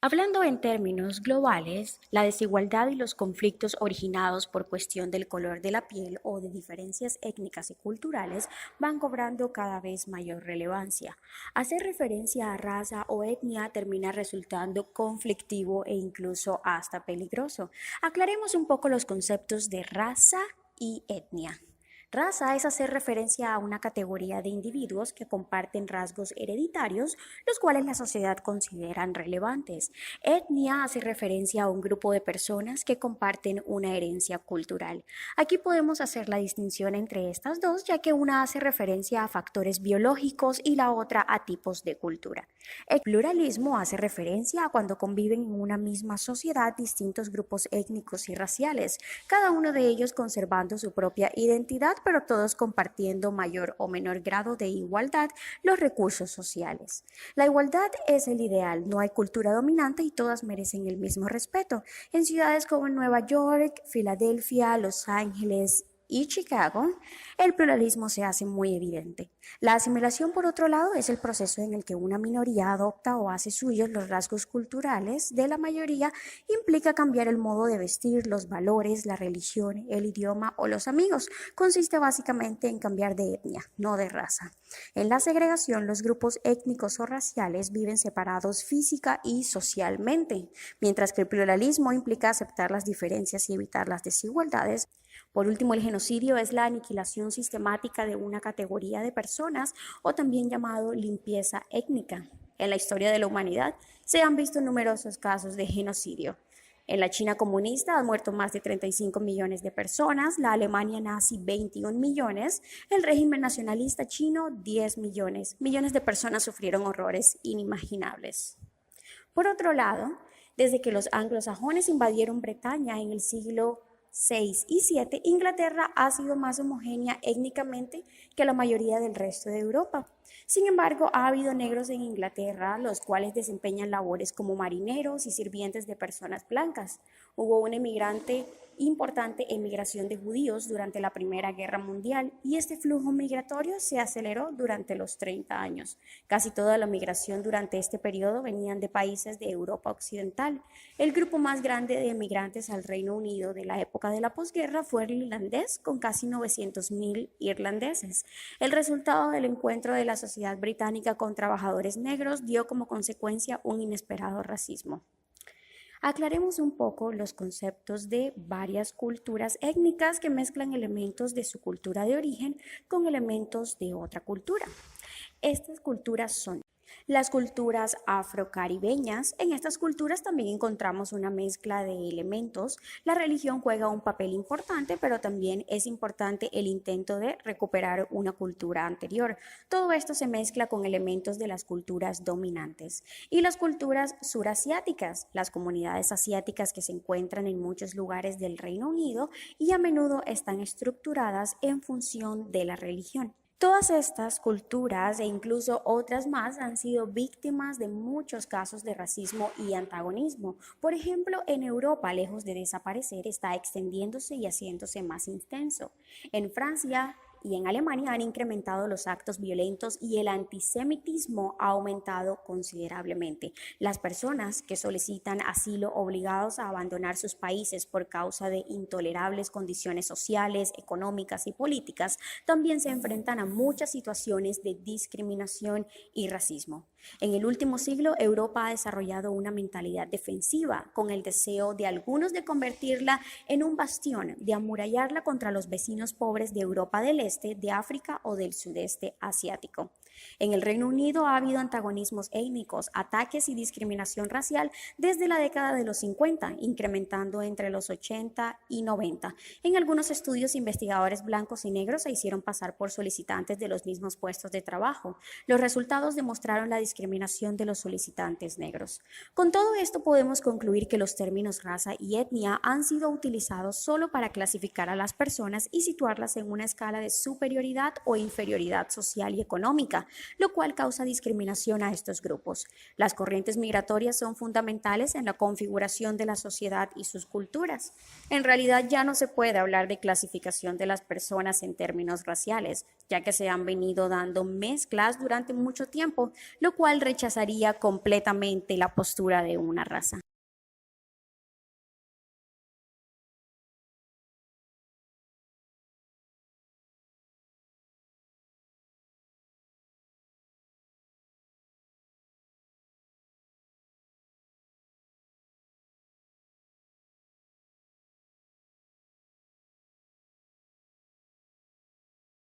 Hablando en términos globales, la desigualdad y los conflictos originados por cuestión del color de la piel o de diferencias étnicas y culturales van cobrando cada vez mayor relevancia. Hacer referencia a raza o etnia termina resultando conflictivo e incluso hasta peligroso. Aclaremos un poco los conceptos de raza y etnia. Raza es hacer referencia a una categoría de individuos que comparten rasgos hereditarios, los cuales la sociedad considera relevantes. Etnia hace referencia a un grupo de personas que comparten una herencia cultural. Aquí podemos hacer la distinción entre estas dos, ya que una hace referencia a factores biológicos y la otra a tipos de cultura. El pluralismo hace referencia a cuando conviven en una misma sociedad distintos grupos étnicos y raciales, cada uno de ellos conservando su propia identidad, pero todos compartiendo mayor o menor grado de igualdad los recursos sociales. La igualdad es el ideal, no hay cultura dominante y todas merecen el mismo respeto. En ciudades como Nueva York, Filadelfia, Los Ángeles y Chicago, el pluralismo se hace muy evidente. La asimilación, por otro lado, es el proceso en el que una minoría adopta o hace suyos los rasgos culturales de la mayoría, implica cambiar el modo de vestir, los valores, la religión, el idioma o los amigos. Consiste básicamente en cambiar de etnia, no de raza. En la segregación, los grupos étnicos o raciales viven separados física y socialmente, mientras que el pluralismo implica aceptar las diferencias y evitar las desigualdades. Por último, el genocidio es la aniquilación sistemática de una categoría de personas o también llamado limpieza étnica. En la historia de la humanidad se han visto numerosos casos de genocidio. En la China comunista han muerto más de 35 millones de personas, la Alemania nazi 21 millones, el régimen nacionalista chino 10 millones. Millones de personas sufrieron horrores inimaginables. Por otro lado, desde que los anglosajones invadieron Bretaña en el siglo VI y VII, Inglaterra ha sido más homogénea étnicamente que la mayoría del resto de Europa. Sin embargo, ha habido negros en Inglaterra, los cuales desempeñan labores como marineros y sirvientes de personas blancas. Hubo una importante emigración de judíos durante la Primera Guerra Mundial y este flujo migratorio se aceleró durante los 30 años. Casi toda la migración durante este periodo venían de países de Europa Occidental. El grupo más grande de emigrantes al Reino Unido de la época de la posguerra fue el irlandés, con casi 900.000 irlandeses. El resultado del encuentro de la sociedad británica con trabajadores negros dio como consecuencia un inesperado racismo. Aclaremos un poco los conceptos de varias culturas étnicas que mezclan elementos de su cultura de origen con elementos de otra cultura. Estas culturas son las culturas afrocaribeñas. En estas culturas también encontramos una mezcla de elementos. La religión juega un papel importante, pero también es importante el intento de recuperar una cultura anterior. Todo esto se mezcla con elementos de las culturas dominantes. Y las culturas surasiáticas, las comunidades asiáticas que se encuentran en muchos lugares del Reino Unido y a menudo están estructuradas en función de la religión. Todas estas culturas e incluso otras más han sido víctimas de muchos casos de racismo y antagonismo. Por ejemplo, en Europa, lejos de desaparecer, está extendiéndose y haciéndose más intenso. En Francia y en Alemania han incrementado los actos violentos y el antisemitismo ha aumentado considerablemente. Las personas que solicitan asilo obligados a abandonar sus países por causa de intolerables condiciones sociales, económicas y políticas también se enfrentan a muchas situaciones de discriminación y racismo. En el último siglo, Europa ha desarrollado una mentalidad defensiva con el deseo de algunos de convertirla en un bastión, de amurallarla contra los vecinos pobres de Europa del Este, de África o del sudeste asiático. En el Reino Unido ha habido antagonismos étnicos, ataques y discriminación racial desde la década de los 50, incrementando entre los 80 y 90. En algunos estudios, investigadores blancos y negros se hicieron pasar por solicitantes de los mismos puestos de trabajo. Los resultados demostraron la discriminación de los solicitantes negros. Con todo esto podemos concluir que los términos raza y etnia han sido utilizados solo para clasificar a las personas y situarlas en una escala de superioridad o inferioridad social y económica, raza, lo cual causa discriminación a estos grupos. Las corrientes migratorias son fundamentales en la configuración de la sociedad y sus culturas. En realidad ya no se puede hablar de clasificación de las personas en términos raciales, ya que se han venido dando mezclas durante mucho tiempo, lo cual rechazaría completamente la postura de una raza.